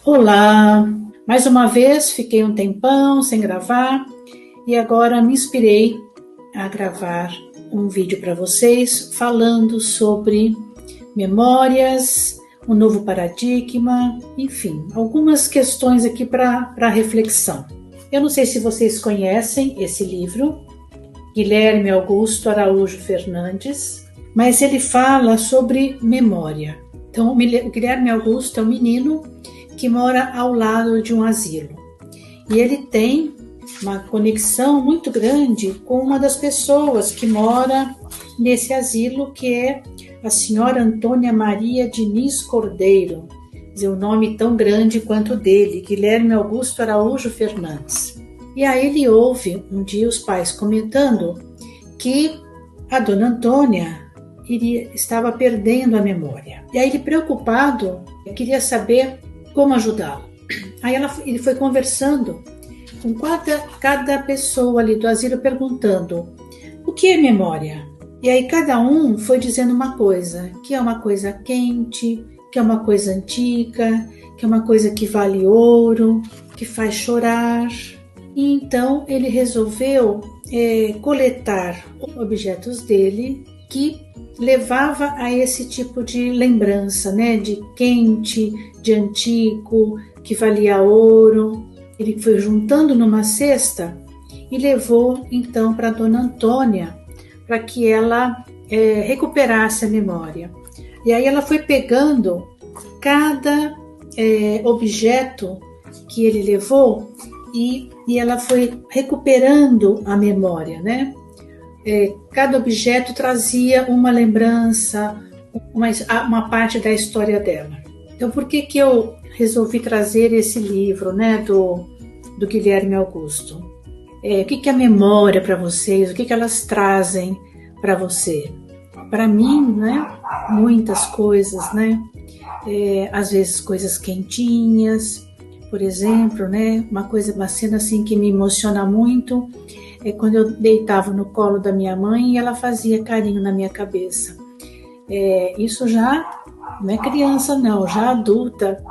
Olá! Mais uma vez fiquei um tempão sem gravar e agora me inspirei a gravar um vídeo para vocês falando sobre memórias, um novo paradigma, enfim, algumas questões aqui para reflexão. Eu não sei se vocês conhecem esse livro, Guilherme Augusto Araújo Fernandes, mas ele fala sobre memória. Então, o Guilherme Augusto é um menino que mora ao lado de um asilo. E ele tem uma conexão muito grande com uma das pessoas que mora nesse asilo, que é a senhora Antônia Maria Diniz Cordeiro. Quer dizer, um nome tão grande quanto o dele, Guilherme Augusto Araújo Fernandes. E aí ele ouve um dia os pais comentando que a dona Antônia estava perdendo a memória. E aí ele, preocupado, queria saber como ajudá-lo. Aí ele foi conversando com cada pessoa ali do asilo, perguntando o que é memória. E aí cada um foi dizendo uma coisa, que é uma coisa quente, que é uma coisa antiga, que é uma coisa que vale ouro, que faz chorar. E então ele resolveu coletar objetos dele que levava a esse tipo de lembrança, né? De quente, de antigo, que valia ouro. Ele foi juntando numa cesta e levou então para a dona Antônia, para que ela recuperasse a memória. E aí ela foi pegando cada objeto que ele levou e ela foi recuperando a memória, né? Cada objeto trazia uma lembrança, uma parte da história dela. Então, por que eu resolvi trazer esse livro, né, do Guilherme Augusto? O que é a memória para vocês? O que elas trazem para você? Para mim, né, muitas coisas, né? Às vezes coisas quentinhas, por exemplo, né? Uma cena assim que me emociona muito é quando eu deitava no colo da minha mãe e ela fazia carinho na minha cabeça. Isso já não é criança não, já adulta,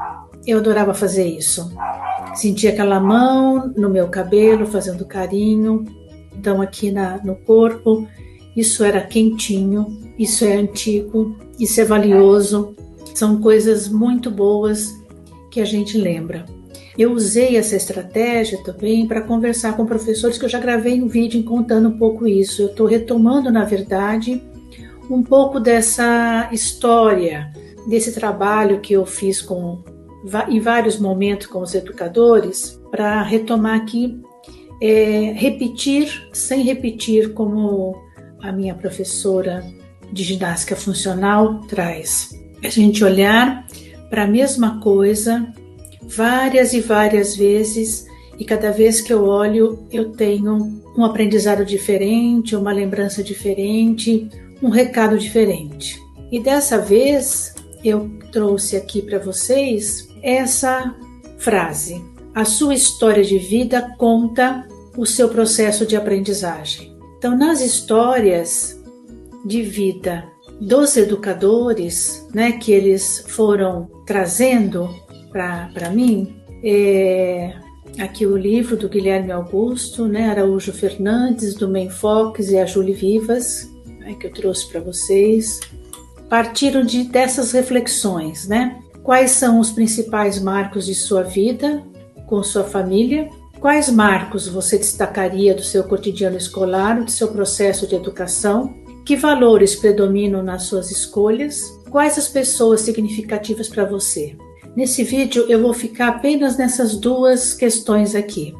eu adorava fazer isso. Sentia aquela mão no meu cabelo fazendo carinho, então aqui no corpo, isso era quentinho, isso é antigo, isso é valioso, são coisas muito boas que a gente lembra. Eu usei essa estratégia também para conversar com professores, que eu já gravei um vídeo contando um pouco isso. Eu estou retomando, na verdade, um pouco dessa história, desse trabalho que eu fiz em vários momentos com os educadores, para retomar aqui, repetir sem repetir, como a minha professora de ginástica funcional traz. A gente olhar para a mesma coisa várias e várias vezes, e cada vez que eu olho eu tenho um aprendizado diferente, uma lembrança diferente, um recado diferente. E dessa vez eu trouxe aqui para vocês essa frase: a sua história de vida conta o seu processo de aprendizagem. Então, nas histórias de vida dos educadores, né, que eles foram trazendo para mim, aqui o livro do Guilherme Augusto, né, Araújo Fernandes, do Menfox e a Júlia Vivas, né, que eu trouxe para vocês, partiram dessas reflexões, né? Quais são os principais marcos de sua vida com sua família? Quais marcos você destacaria do seu cotidiano escolar, do seu processo de educação? Que valores predominam nas suas escolhas? Quais as pessoas significativas para você? Nesse vídeo eu vou ficar apenas nessas duas questões aqui.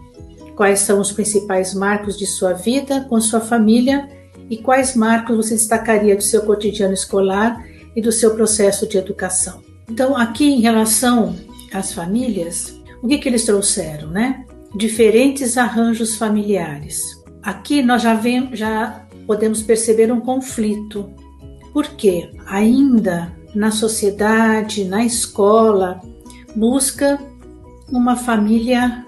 Quais são os principais marcos de sua vida com sua família e quais marcos você destacaria do seu cotidiano escolar e do seu processo de educação? Então, aqui em relação às famílias, o que eles trouxeram, né? Diferentes arranjos familiares. Aqui nós já podemos perceber um conflito. Por quê? Ainda na sociedade, na escola, busca uma família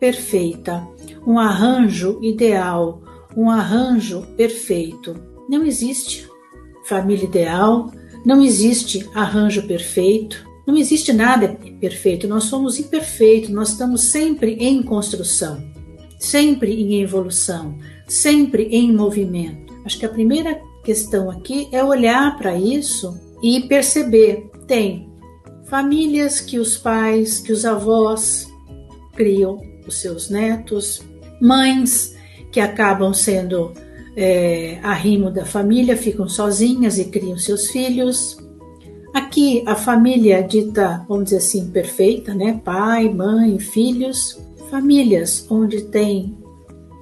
perfeita, um arranjo ideal, um arranjo perfeito. Não existe família ideal, não existe arranjo perfeito. Não existe nada perfeito, nós somos imperfeitos, nós estamos sempre em construção, sempre em evolução, sempre em movimento. Acho que a primeira questão aqui é olhar para isso e perceber, tem famílias que os pais, que os avós criam os seus netos, mães que acabam sendo arrimo da família, ficam sozinhas e criam seus filhos. Aqui a família dita, vamos dizer assim, perfeita, né? Pai, mãe, filhos. Famílias onde tem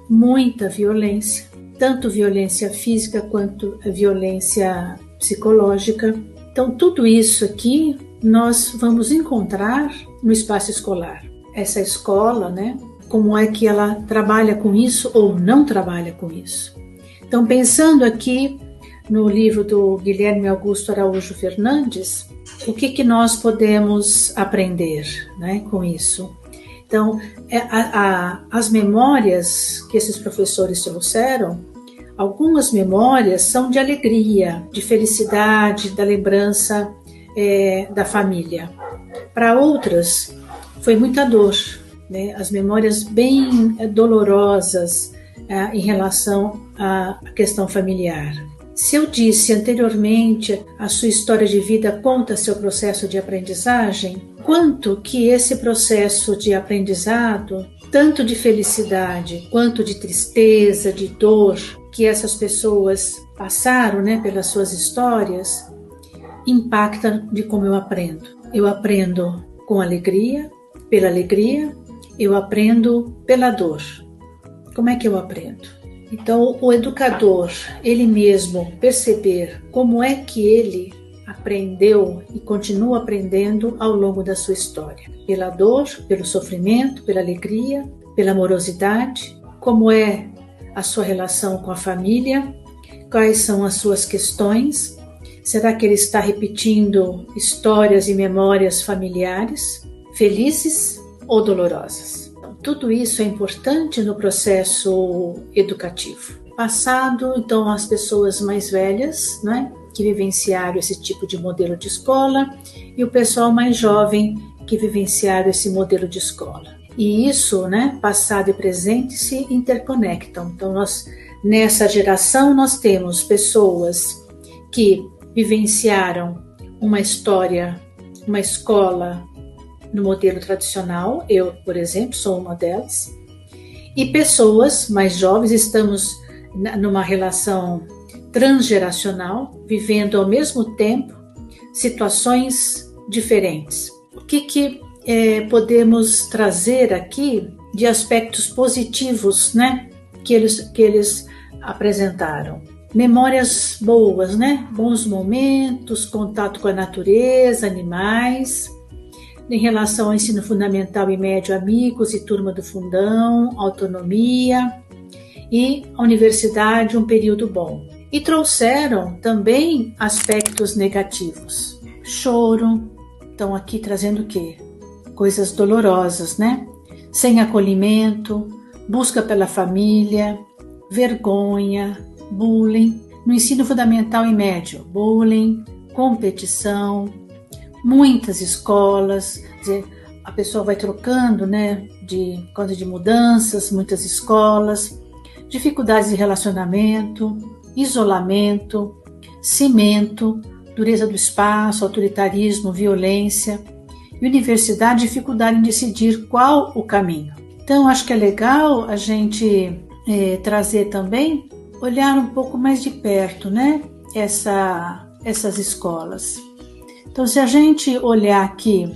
muita violência, tanto violência física quanto violência psicológica. Então tudo isso aqui nós vamos encontrar no espaço escolar. Essa escola, né? Como é que ela trabalha com isso ou não trabalha com isso. Então, pensando aqui no livro do Guilherme Augusto Araújo Fernandes, o que nós podemos aprender, né, com isso? Então, as memórias que esses professores trouxeram, algumas memórias são de alegria, de felicidade, da lembrança da família. Para outras, foi muita dor, né? As memórias bem dolorosas em relação à questão familiar. Se eu disse anteriormente, a sua história de vida conta seu processo de aprendizagem, quanto que esse processo de aprendizado, tanto de felicidade quanto de tristeza, de dor, que essas pessoas passaram, né, pelas suas histórias, impacta de como eu aprendo. Eu aprendo com alegria, pela alegria, eu aprendo pela dor. Como é que eu aprendo? Então, o educador, ele mesmo perceber como é que ele aprendeu e continua aprendendo ao longo da sua história. Pela dor, pelo sofrimento, pela alegria, pela amorosidade, como é a sua relação com a família, quais são as suas questões, será que ele está repetindo histórias e memórias familiares, felizes ou dolorosas? Tudo isso é importante no processo educativo. Passado, então, as pessoas mais velhas, né, que vivenciaram esse tipo de modelo de escola, e o pessoal mais jovem que vivenciaram esse modelo de escola. E isso, né, passado e presente, se interconectam. Então, nessa geração, nós temos pessoas que vivenciaram uma história, uma escola no modelo tradicional, eu, por exemplo, sou uma delas, e pessoas mais jovens, estamos numa relação transgeracional, vivendo ao mesmo tempo situações diferentes. O que podemos trazer aqui de aspectos positivos, né, que eles apresentaram? Memórias boas, né? Bons momentos, contato com a natureza, animais. Em relação ao ensino fundamental e médio, amigos e turma do fundão, autonomia, e a universidade, um período bom. E trouxeram também aspectos negativos. Choro, estão aqui trazendo o quê? Coisas dolorosas, né? Sem acolhimento, busca pela família, vergonha, bullying. No ensino fundamental e médio, bullying, competição, muitas escolas, quer dizer, a pessoa vai trocando, né, por causa de mudanças, muitas escolas, dificuldades de relacionamento, isolamento, cimento, dureza do espaço, autoritarismo, violência, e universidade, dificuldade em decidir qual o caminho. Então, acho que é legal a gente trazer também, olhar um pouco mais de perto, né, essas escolas. Então, se a gente olhar aqui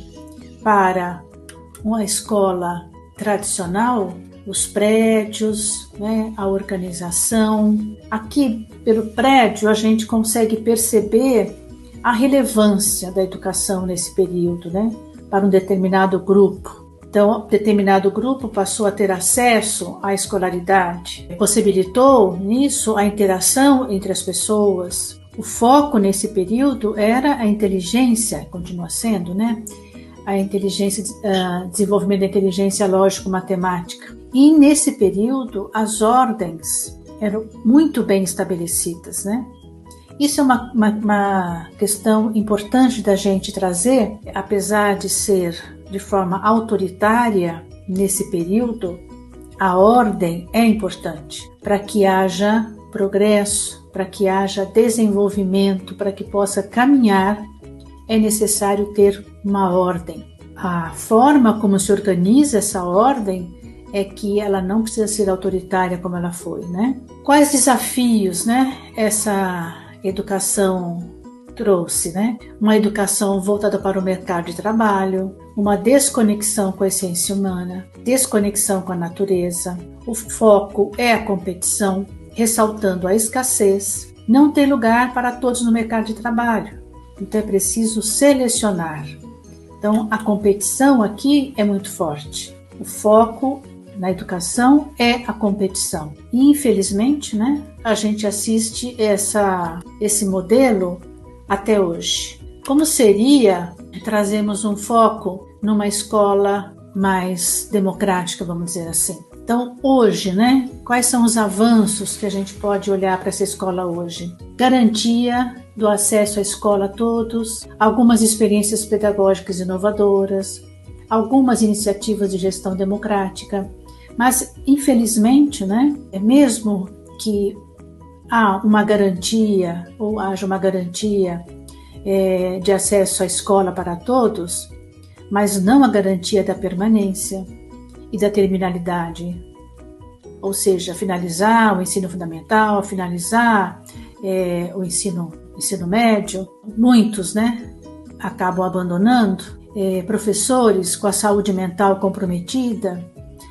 para uma escola tradicional, os prédios, né, a organização, aqui pelo prédio a gente consegue perceber a relevância da educação nesse período, né, para um determinado grupo. Então, determinado grupo passou a ter acesso à escolaridade, possibilitou nisso a interação entre as pessoas. O foco nesse período era a inteligência, continua sendo, né? A inteligência, desenvolvimento da inteligência lógico-matemática. E nesse período, as ordens eram muito bem estabelecidas, né? Isso é uma questão importante da gente trazer, apesar de ser de forma autoritária nesse período, a ordem é importante para que haja progresso, para que haja desenvolvimento, para que possa caminhar, é necessário ter uma ordem. A forma como se organiza essa ordem é que ela não precisa ser autoritária como ela foi, né? Quais desafios, né, essa educação trouxe, né? Uma educação voltada para o mercado de trabalho, uma desconexão com a essência humana, desconexão com a natureza. O foco é a competição, ressaltando a escassez. Não tem lugar para todos no mercado de trabalho, então é preciso selecionar. Então a competição aqui é muito forte. O foco na educação é a competição. E, infelizmente, né, a gente assiste esse modelo até hoje. Como seria trazermos um foco numa escola mais democrática, vamos dizer assim? Então, hoje, né, quais são os avanços que a gente pode olhar para essa escola hoje? Garantia do acesso à escola a todos, algumas experiências pedagógicas inovadoras, algumas iniciativas de gestão democrática, mas, infelizmente, né, mesmo que há uma garantia ou haja uma garantia de acesso à escola para todos, mas não a garantia da permanência e da terminalidade, ou seja, finalizar o ensino fundamental, finalizar o ensino médio. Muitos, né, acabam abandonando, professores com a saúde mental comprometida.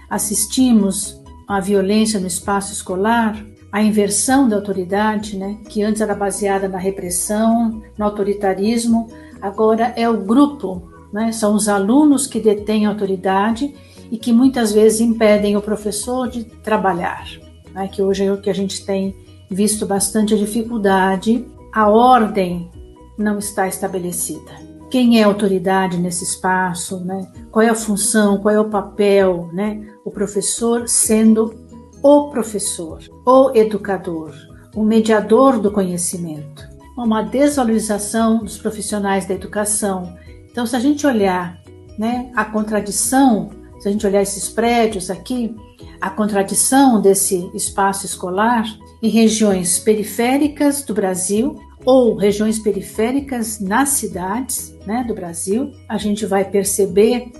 Assistimos à violência no espaço escolar, a inversão da autoridade, né, que antes era baseada na repressão, no autoritarismo, agora é o grupo, né, são os alunos que detêm a autoridade e que muitas vezes impedem o professor de trabalhar, né, que hoje é o que a gente tem visto bastante dificuldade. A ordem não está estabelecida. Quem é a autoridade nesse espaço, né? Qual é a função, qual é o papel, né? O professor sendo o professor, o educador, o mediador do conhecimento. Uma desvalorização dos profissionais da educação. Então, se a gente olhar, né, a contradição, se a gente olhar esses prédios aqui, a contradição desse espaço escolar em regiões periféricas do Brasil, ou regiões periféricas nas cidades, né, do Brasil, a gente vai perceber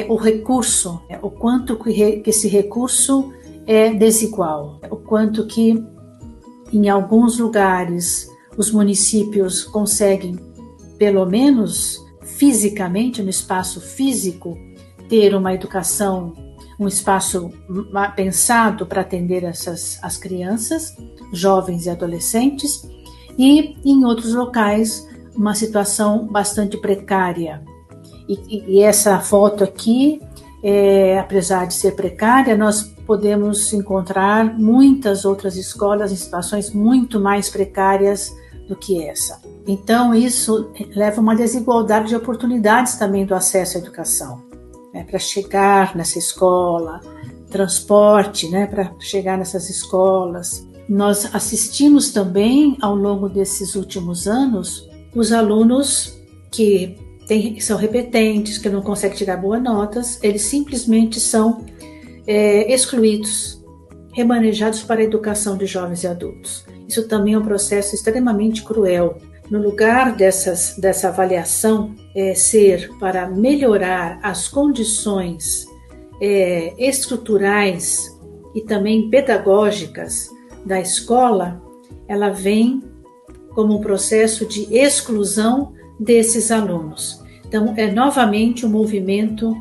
o recurso, o quanto que esse recurso é desigual, o quanto que em alguns lugares os municípios conseguem, pelo menos fisicamente, no espaço físico, ter uma educação, um espaço pensado para atender as crianças, jovens e adolescentes, e em outros locais uma situação bastante precária. E essa foto aqui, apesar de ser precária, nós podemos encontrar muitas outras escolas em situações muito mais precárias do que essa. Então isso leva a uma desigualdade de oportunidades também do acesso à educação, né, para chegar nessa escola, transporte, né, para chegar nessas escolas. Nós assistimos também, ao longo desses últimos anos, os alunos que são repetentes, que não conseguem tirar boas notas, eles simplesmente são excluídos, remanejados para a educação de jovens e adultos. Isso também é um processo extremamente cruel. No lugar dessa avaliação ser para melhorar as condições estruturais e também pedagógicas da escola, ela vem como um processo de exclusão desses alunos. Então, é novamente um movimento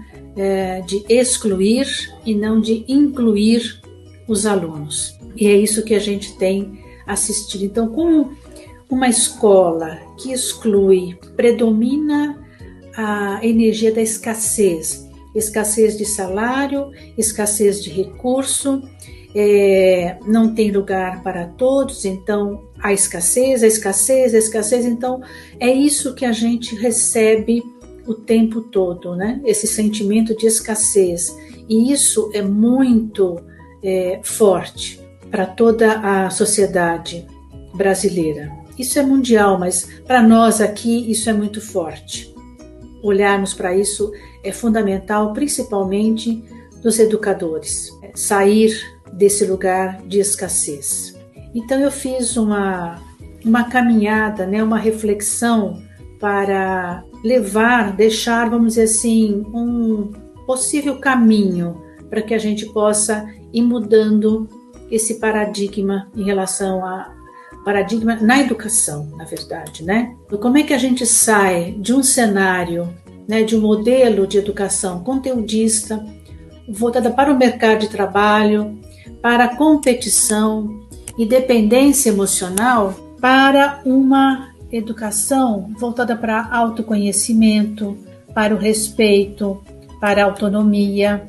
de excluir e não de incluir os alunos. E é isso que a gente tem assistido. Então, com uma escola que exclui, predomina a energia da escassez de salário, escassez de recurso, não tem lugar para todos, então a escassez, então é isso que a gente recebe o tempo todo, né? Esse sentimento de escassez, e isso é muito forte para toda a sociedade brasileira. Isso é mundial, mas para nós aqui isso é muito forte. Olharmos para isso é fundamental, principalmente dos educadores. Sair desse lugar de escassez. Então eu fiz uma caminhada, né, uma reflexão para deixar, vamos dizer assim, um possível caminho para que a gente possa ir mudando esse paradigma em relação a paradigma na educação, na verdade, né? Como é que a gente sai de um cenário, né, de um modelo de educação conteudista, voltada para o mercado de trabalho, para a competição e dependência emocional, para uma educação voltada para autoconhecimento, para o respeito, para a autonomia,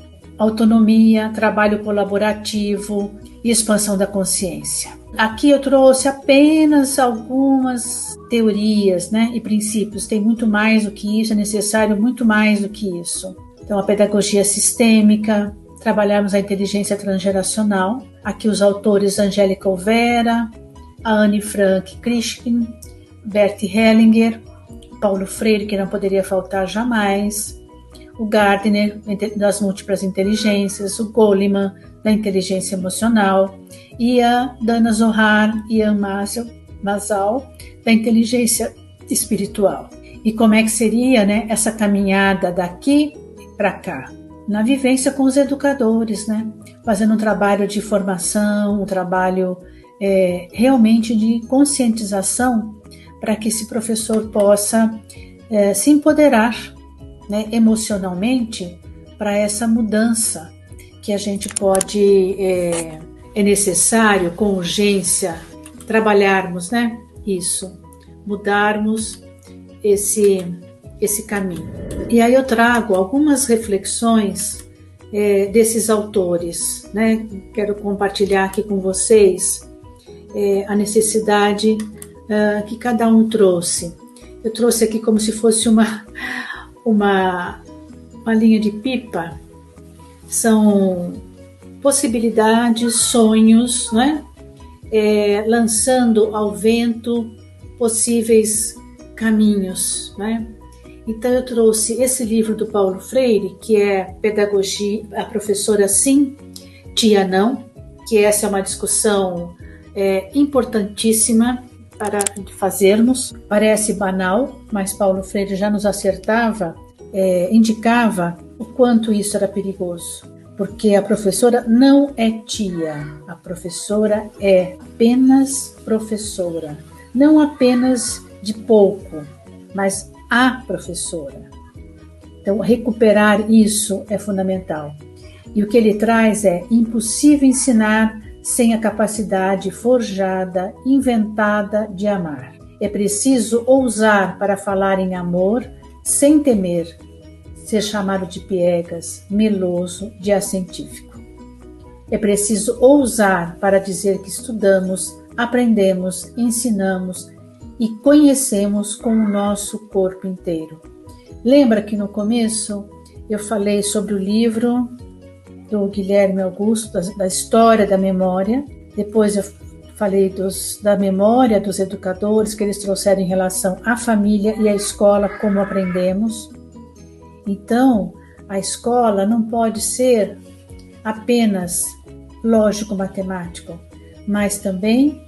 trabalho colaborativo e expansão da consciência. Aqui eu trouxe apenas algumas teorias, né, e princípios. Tem muito mais do que isso, é necessário muito mais do que isso. Então, a pedagogia sistêmica, trabalhamos a inteligência transgeracional. Aqui os autores Angélica Olvera, a Anne Frank Krishkin, Bert Hellinger, Paulo Freire, que não poderia faltar jamais, o Gardner, das múltiplas inteligências, o Goleman, da inteligência emocional, e a Dana Zohar e a Masal, da inteligência espiritual. E como é que seria, né, essa caminhada daqui para cá? Na vivência com os educadores, né, fazendo um trabalho de formação, um trabalho realmente de conscientização para que esse professor possa se empoderar, né, emocionalmente para essa mudança que a gente pode, é necessário, com urgência, trabalharmos, né? Isso, mudarmos esse caminho. E aí eu trago algumas reflexões desses autores, né? Quero compartilhar aqui com vocês a necessidade que cada um trouxe. Eu trouxe aqui como se fosse uma linha de pipa. São possibilidades, sonhos, né? Lançando ao vento possíveis caminhos, né? Então eu trouxe esse livro do Paulo Freire, que é Pedagogia, a professora sim, tia não, que essa é uma discussão importantíssima para fazermos. Parece banal, mas Paulo Freire já nos acertava, indicava o quanto isso era perigoso. Porque a professora não é tia, a professora é apenas professora. Não apenas de pouco, mas a professora. Então, recuperar isso é fundamental. E o que ele traz é impossível ensinar sem a capacidade forjada, inventada de amar. É preciso ousar para falar em amor sem temer ser chamado de piegas, meloso, de acientífico. É preciso ousar para dizer que estudamos, aprendemos, ensinamos e conhecemos com o nosso corpo inteiro. Lembra que no começo eu falei sobre o livro do Guilherme Augusto, da história da memória. Depois eu falei da memória dos educadores que eles trouxeram em relação à família e à escola, como aprendemos. Então, a escola não pode ser apenas lógico-matemático, mas também,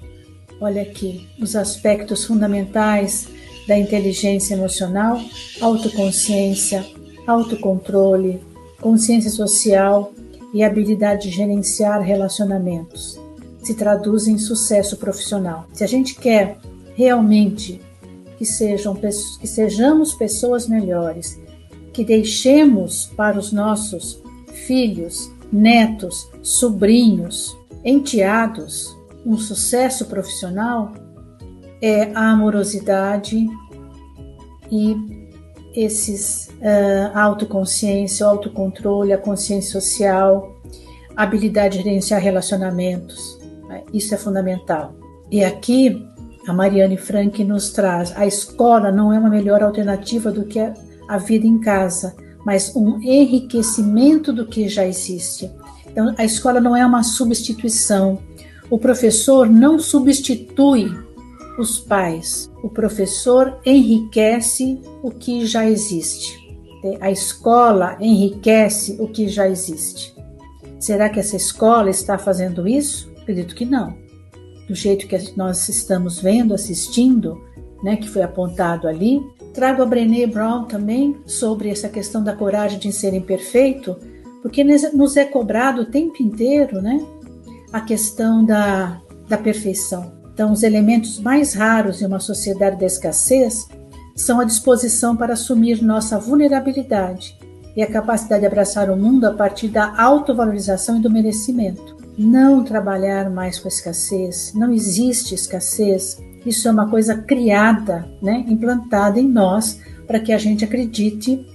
olha aqui, os aspectos fundamentais da inteligência emocional, autoconsciência, autocontrole, consciência social e habilidade de gerenciar relacionamentos. Se traduz em sucesso profissional. Se a gente quer realmente que sejamos pessoas melhores, que deixemos para os nossos filhos, netos, sobrinhos, enteados, um sucesso profissional, é a amorosidade e a autoconsciência, o autocontrole, a consciência social, a habilidade de gerenciar relacionamentos. Isso é fundamental. E aqui a Marianne Frank nos traz: a escola não é uma melhor alternativa do que a vida em casa, mas um enriquecimento do que já existe. Então, a escola não é uma substituição. O professor não substitui os pais. O professor enriquece o que já existe. A escola enriquece o que já existe. Será que essa escola está fazendo isso? Acredito que não. Do jeito que nós estamos vendo, assistindo, né, que foi apontado ali. Trago a Brené Brown também sobre essa questão da coragem de ser imperfeito, porque nos é cobrado o tempo inteiro, né, a questão da perfeição. Então, os elementos mais raros em uma sociedade da escassez são a disposição para assumir nossa vulnerabilidade e a capacidade de abraçar o mundo a partir da autovalorização e do merecimento. Não trabalhar mais com a escassez, não existe escassez, isso é uma coisa criada, né, implantada em nós para que a gente acredite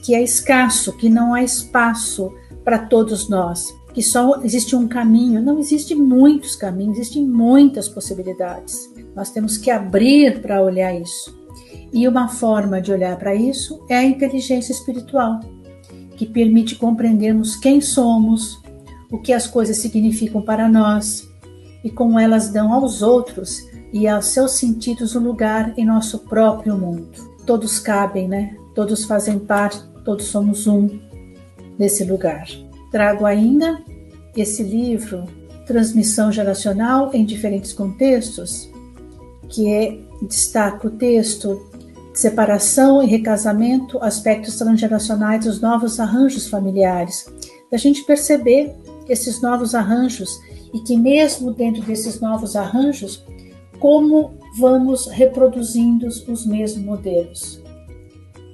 que é escasso, que não há espaço para todos nós, que só existe um caminho. Não existe muitos caminhos, existem muitas possibilidades. Nós temos que abrir para olhar isso. E uma forma de olhar para isso é a inteligência espiritual, que permite compreendermos quem somos, o que as coisas significam para nós e como elas dão aos outros e aos seus sentidos um lugar em nosso próprio mundo. Todos cabem, né? Todos fazem parte, todos somos um nesse lugar. Trago ainda esse livro, Transmissão Geracional em Diferentes Contextos, que destaca o texto Separação e Recasamento, Aspectos Transgeracionais dos Novos Arranjos Familiares. Da gente perceber esses novos arranjos e que mesmo dentro desses novos arranjos, como vamos reproduzindo os mesmos modelos.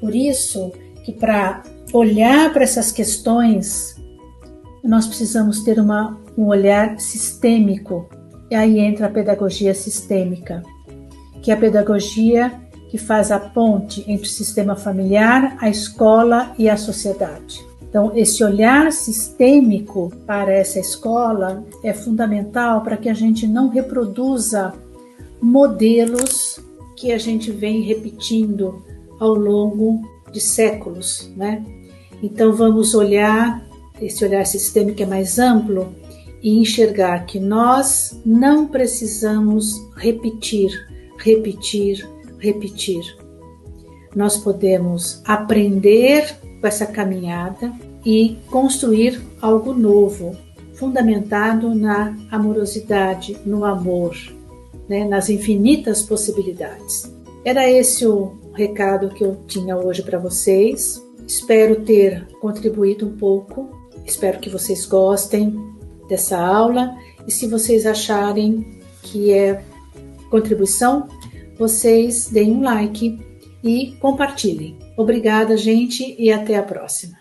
Por isso que para olhar para essas questões, nós precisamos ter um olhar sistêmico. E aí entra a pedagogia sistêmica, que é a pedagogia que faz a ponte entre o sistema familiar, a escola e a sociedade. Então, esse olhar sistêmico para essa escola é fundamental para que a gente não reproduza modelos que a gente vem repetindo ao longo de séculos, né? Então, vamos olhar, esse olhar sistêmico é mais amplo, e enxergar que nós não precisamos repetir. Nós podemos aprender com essa caminhada e construir algo novo, fundamentado na amorosidade, no amor, né, nas infinitas possibilidades. Era esse o recado que eu tinha hoje para vocês. Espero ter contribuído um pouco, espero que vocês gostem dessa aula, e se vocês acharem que é contribuição, vocês deem um like e compartilhem. Obrigada, gente, e até a próxima.